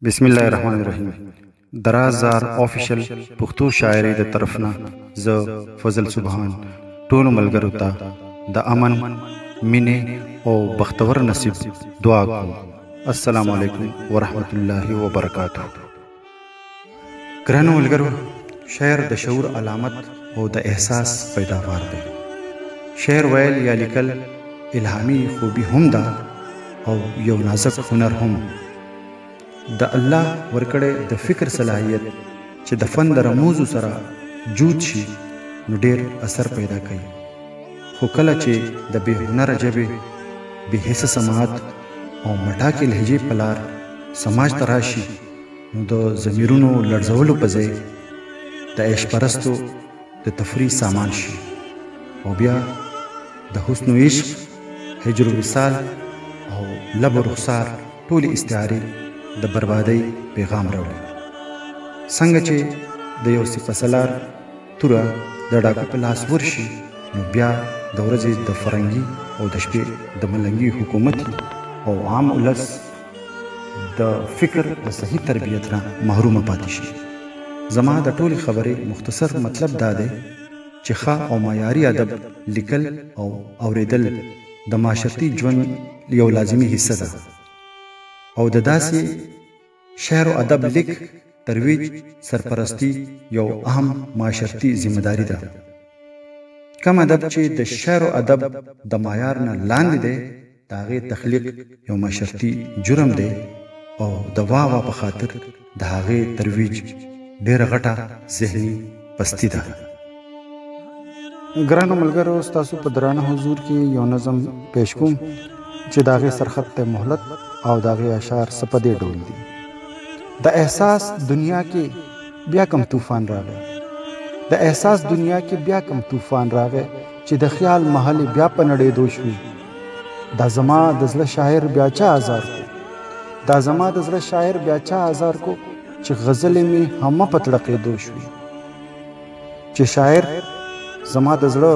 بسم الله الرحمن الرحیم. درازار آفیشل پښتو شاعري د طرفنا زه فضل سبحان ټول ملګرو ته د امن مینه او بختور نصیب دعا کوم. السلام علیکم ورحمت الله وبرکاته. ګرانو ملګرو، شعر د شعور علامت او د احساس پیداوار دی. شعر ویل یا لیکل الهامي خوبي هم ده او یو نازک هنر هم. د الله ورکړې د فکر صلاحیت چې د فن د رموزو سره جوت شي نو ډېر اثر پیدا کوي. خو کله چې د بې هنره ژبې بې حسه سماعت او مټاکې لهجې په لار سماج ته راشي نو د ضمیرونو لړزولو په ځای د عیش پرستو د تفریح سامان شي او بیا د حسن و عشق، هجر و وصال او لب و رخسار ټولې استعارې د بربادۍ پیغام راوړي. څنګه چې د یو سپهسالار توره د ډاکو په لاس ورشي نو بیا د ورځې د فرنګي او د شپې د ملنګي حکومت او عام ولس د فکر د صحیح تربیت نه محرومه پاتې شي. زما د ټولې خبرې مختصر مطلب دا دی چې ښه او معیاري ادب لیکل او اوریدل د معاشرتي ژوند یو لازمي حصه ده او د داسې شعر او ادب لیک ترویج سرپرستی یو اهم معاشرتي ذمہ داری ده. کم ادب چې د شعر او ادب د معیار نه لاندې دی د هغې تخلیق یو معاشرتي جرم دی او د واوا په خاطر د هغې ترویج ډېره غټه ذهني پستی ده. ګرانو ملګرو، ستاسو په درانه حضور کې یو نظم پیش کوم چې د هغې سرخط ته مهلت او د هغې اشعار څه په دې ډول دي. د احساس دنیا کې بیا کم طوفان راغی، د احساس دنیا کې بیا کم طوفان راغی چې د خیال محل بیا په نړېدو شوي. دا زما د زړه شاعر بیا چا ازار کو، دا زما د زړه شاعر بیا چا ازار کو چې غزلې مې همه په تړقېدو شوي. چې شاعر زما د زړه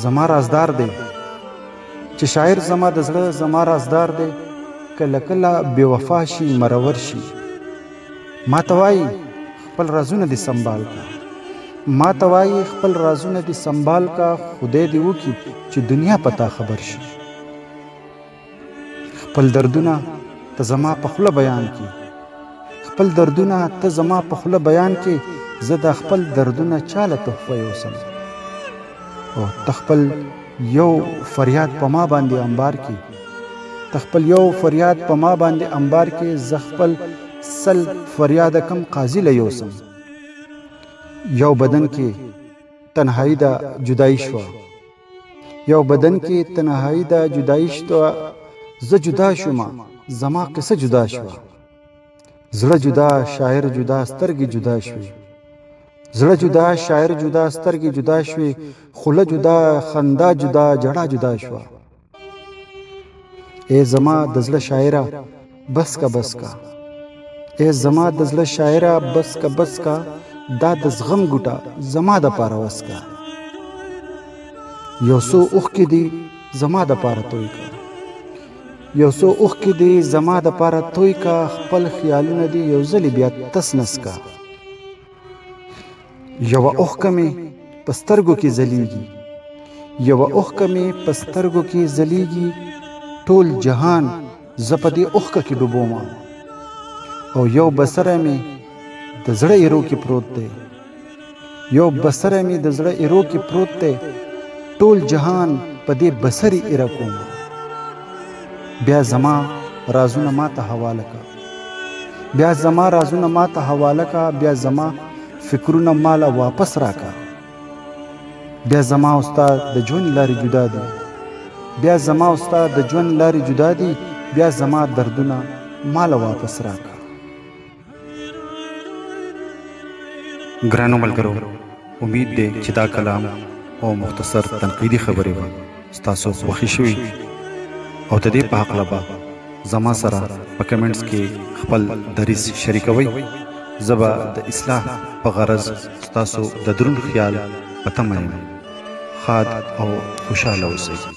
زما رازدار دی، چې شاعر زما د زړه زما رازدار دی، کله کله بې وفا شي مرور شي. ما ته وایي خپل رازونه دې سنبال کا، ما ته وایي خپل رازونه دې سنبال کا، خدای دې وکړي چې دنیا پتا خبر شي. خپل دردونه ته زما په خوله بیان کړي، خپل دردونه ته زما په خوله بیان کړي، زه د خپل دردونه چاله تحفه یوسم او ته خپل یو فریاد په ما باندې انبار کې، ته خپل یو فریاد په ما باندې انبار کې، زه خپل سل فریاد کم قاضي له یوسم. یو بدن کې تنهایی ده جدایي شوه، یو بدن کې تنهایی ده جدایي شوه، زه جدا شومه زما قصه جدا شوه. زړه جدا شاعر جدا سترګې جدا شوې، زړه جدا شاعر جدا سترګې جدا شوې، خوله جدا خندا جدا جړه جدا شوه. ای زما د زړه شاعره بس کا بس کا، ای زما د زړه شاعره بس کا بس کا، دا د زغم ګوټه زما د پاره وس کا. یو څو اوښکې دي زما د پاره توی کا، یو څو اوښکې دي زما د پاره توی کا، خپل خیالونه دي یو ځلې بیا تس نس کا. یوه اوښکه مې په سترګو کې ځلیږي، یوه اوښکه مې په سترګو کې ځلیږي، ټول جهان زه په دې اوښکه کې ډوبومه. او یو بسره مې د زړه ایرو کې پروت دی، یو بسره مې د زړه ایرو کې پروت دی، ټول جهان په دې بسرې ایره کومه. بیا زما رازونه ما ته حواله کا، بیا زما رازونه ما ته حواله کا، بیا زما فکرونه مالا واپس راکا. بیا زما او ستا د ژوند لارې جدا دي، بیا زما او ستا د ژوند لارې جدا دي، بیا زما دردونه مالا واپس راکا. ګرانو ملګرو، امید دی چې دا کلام او مختصر تنقیدي خبرې به ستاسو خوښې شوي او د دې په هکله به زما سره په کمنټس کې خپل دریځ شریکوئ. زه به د اصلاح په غرض ستاسو د دروند خیال په تمه یم. ښاد او خوشحاله اوسئ.